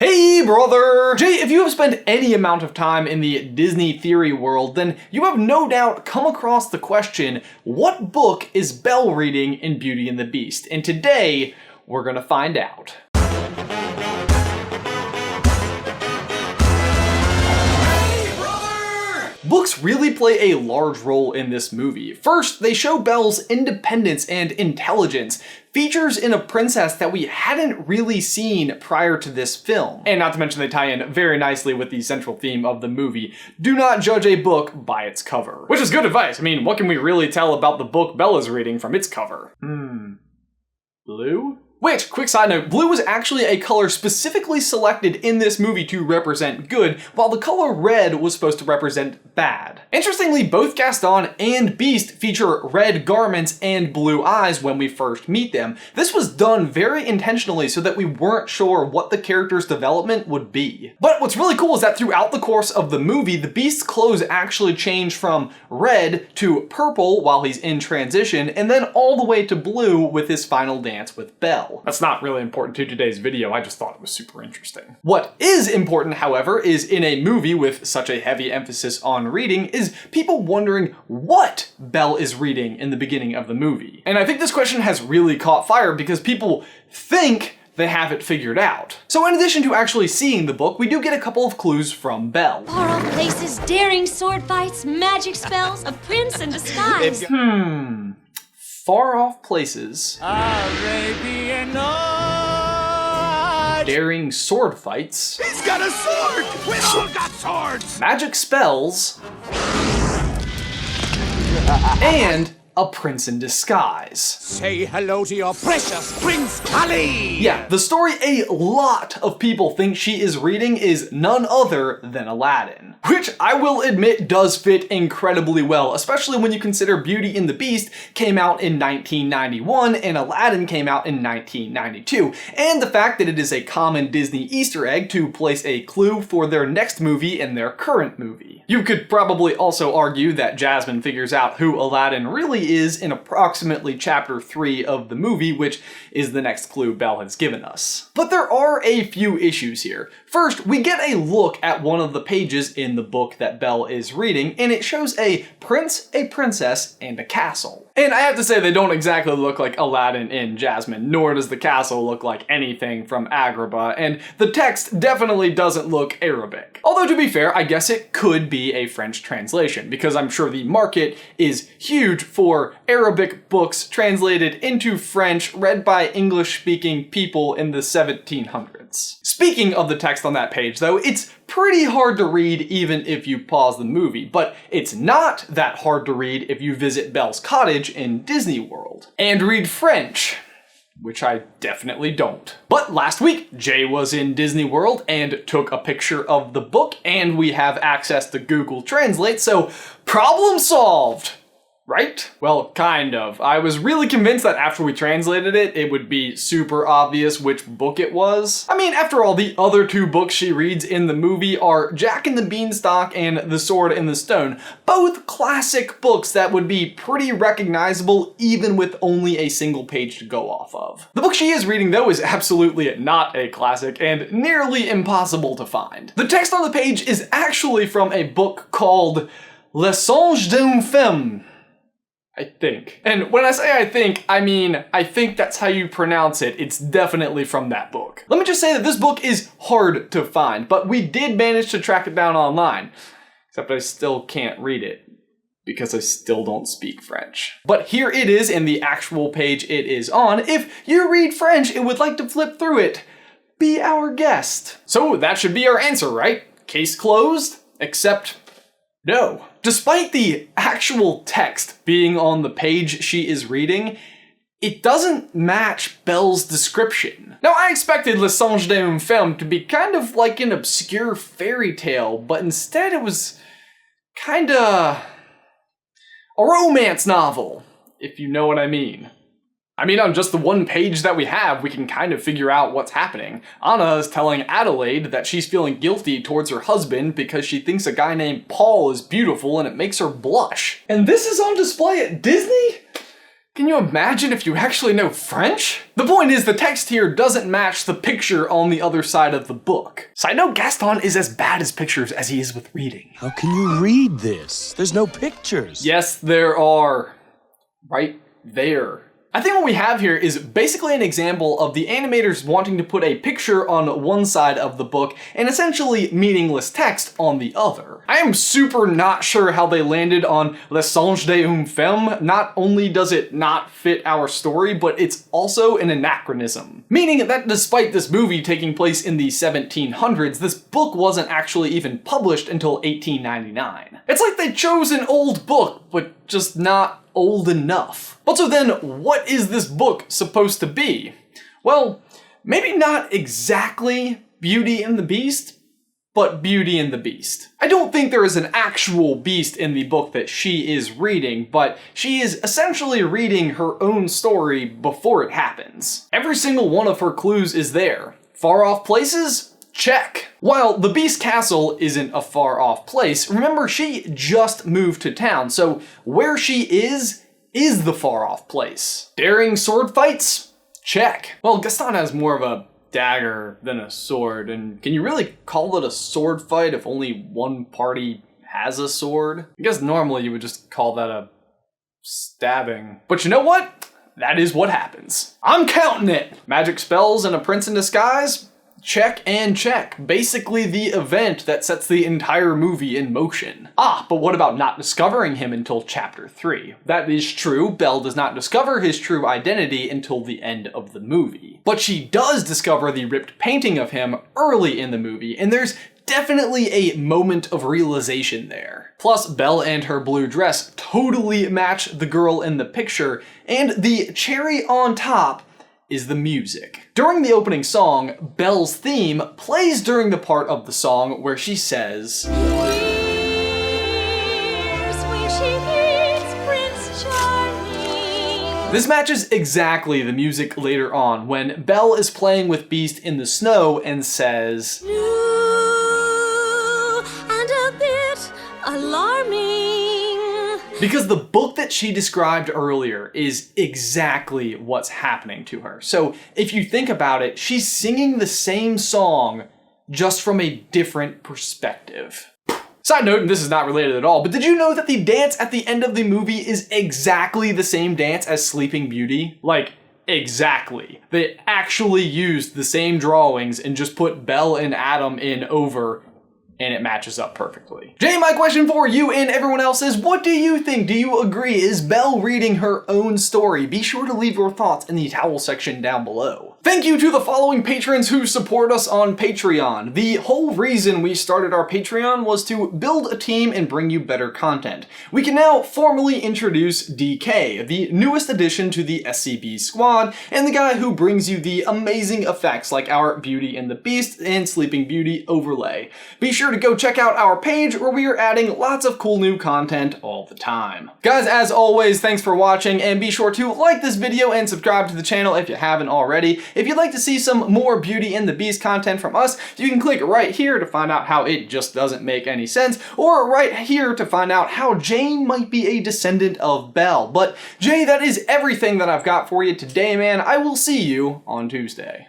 Hey brother! Jay, if you have spent any amount of time in the Disney theory world, then you have no doubt come across the question, what book is Belle reading in Beauty and the Beast? And today, we're gonna find out. Books really play a large role in this movie. First, they show Belle's independence and intelligence, features in a princess that we hadn't really seen prior to this film. And not to mention they tie in very nicely with the central theme of the movie. Do not judge a book by its cover. Which is good advice. I mean, what can we really tell about the book Belle is reading from its cover? Blue? Which, quick side note, blue was actually a color specifically selected in this movie to represent good, while the color red was supposed to represent bad. Interestingly, both Gaston and Beast feature red garments and blue eyes when we first meet them. This was done very intentionally so that we weren't sure what the character's development would be. But what's really cool is that throughout the course of the movie, the Beast's clothes actually change from red to purple while he's in transition, and then all the way to blue with his final dance with Belle. That's not really important to today's video, I just thought it was super interesting. What is important, however, is in a movie with such a heavy emphasis on reading, is people wondering what Belle is reading in the beginning of the movie. And I think this question has really caught fire because people think they have it figured out. So in addition to actually seeing the book, we do get a couple of clues from Belle. Far-off places, daring sword fights, magic spells, a prince in disguise. Far-off places, Arabian Nights. daring sword fights, He's got a sword! We've all got swords! magic spells, and a prince in disguise. Say hello to your precious Prince Carlin! Yeah, the story a lot of people think she is reading is none other than Aladdin. Which I will admit does fit incredibly well, especially when you consider Beauty and the Beast came out in 1991 and Aladdin came out in 1992, and the fact that it is a common Disney Easter egg to place a clue for their next movie in their current movie. You could probably also argue that Jasmine figures out who Aladdin really is in approximately chapter 3 of the movie, which is the next clue Belle has given us. But there are a few issues here. First, we get a look at one of the pages in the book that Belle is reading, and it shows a prince, a princess, and a castle. And I have to say they don't exactly look like Aladdin and Jasmine, nor does the castle look like anything from Agrabah, and the text definitely doesn't look Arabic. Although to be fair, I guess it could be a French translation, because I'm sure the market is huge for Arabic books translated into French read by English-speaking people in the 1700s. Speaking of the text on that page though, it's pretty hard to read even if you pause the movie, but it's not that hard to read if you visit Belle's cottage in Disney World. And read French, which I definitely don't. But last week, Jay was in Disney World and took a picture of the book, and we have access to Google Translate, so problem solved! Right? Well, kind of. I was really convinced that after we translated it, it would be super obvious which book it was. I mean, after all, the other two books she reads in the movie are Jack and the Beanstalk and The Sword and the Stone, both classic books that would be pretty recognizable even with only a single page to go off of. The book she is reading, though, is absolutely not a classic and nearly impossible to find. The text on the page is actually from a book called Le Songe d'une Femme, I think. And when I say I think, I mean, I think that's how you pronounce it. It's definitely from that book. Let me just say that this book is hard to find, but we did manage to track it down online. Except I still can't read it, because I still don't speak French. But here it is in the actual page it is on. If you read French and would like to flip through it, be our guest. So that should be our answer, right? Case closed, except no. Despite the actual text being on the page she is reading, it doesn't match Belle's description. Now, I expected Le Songe d'une Femme to be kind of like an obscure fairy tale, but instead it was kinda a romance novel, if you know what I mean. I mean, on just the one page that we have, we can kind of figure out what's happening. Anna is telling Adelaide that she's feeling guilty towards her husband because she thinks a guy named Paul is beautiful and it makes her blush. And this is on display at Disney? Can you imagine if you actually know French? The point is, the text here doesn't match the picture on the other side of the book. Side note, Gaston is as bad as pictures as he is with reading. How can you read this? There's no pictures. Yes, there are. Right there. I think what we have here is basically an example of the animators wanting to put a picture on one side of the book and essentially meaningless text on the other. I am super not sure how they landed on Le Songe d'un Femme. Not only does it not fit our story, but it's also an anachronism. Meaning that despite this movie taking place in the 1700s, this book wasn't actually even published until 1899. It's like they chose an old book, but just not old enough. But so then, what is this book supposed to be? Well, maybe not exactly Beauty and the Beast, but Beauty and the Beast. I don't think there is an actual beast in the book that she is reading, but she is essentially reading her own story before it happens. Every single one of her clues is there. Far off places? Check. While the Beast Castle isn't a far off place, remember she just moved to town, so where she is the far off place. Daring sword fights? Check. Well, Gaston has more of a dagger than a sword, and can you really call it a sword fight if only one party has a sword? I guess normally you would just call that a stabbing. But you know what? That is what happens. I'm counting it. Magic spells and a prince in disguise? Check and check. Basically the event that sets the entire movie in motion. But what about not discovering him until chapter 3? That is true, Belle does not discover his true identity until the end of the movie. But she does discover the ripped painting of him early in the movie, and there's definitely a moment of realization there. Plus, Belle and her blue dress totally match the girl in the picture, and the cherry on top is the music. During the opening song, Belle's theme plays during the part of the song where she says, Here's where she meets Prince Charming. This matches exactly the music later on when Belle is playing with Beast in the snow and says, New and a bit alarming. because the book that she described earlier is exactly what's happening to her. So if you think about it, she's singing the same song just from a different perspective. Side note, and this is not related at all, but did you know that the dance at the end of the movie is exactly the same dance as Sleeping Beauty? Like, exactly. They actually used the same drawings and just put Belle and Adam in over, and it matches up perfectly. Jay, my question for you and everyone else is, what do you think? Do you agree? Is Belle reading her own story? Be sure to leave your thoughts in the towel section down below. Thank you to the following patrons who support us on Patreon. The whole reason we started our Patreon was to build a team and bring you better content. We can now formally introduce DK, the newest addition to the SCB squad, and the guy who brings you the amazing effects like our Beauty and the Beast and Sleeping Beauty overlay. Be sure to go check out our page where we are adding lots of cool new content all the time. Guys, as always, thanks for watching, and be sure to like this video and subscribe to the channel if you haven't already. If you'd like to see some more Beauty and the Beast content from us, you can click right here to find out how it just doesn't make any sense, or right here to find out how Jane might be a descendant of Belle. But Jay, that is everything that I've got for you today, man. I will see you on Tuesday.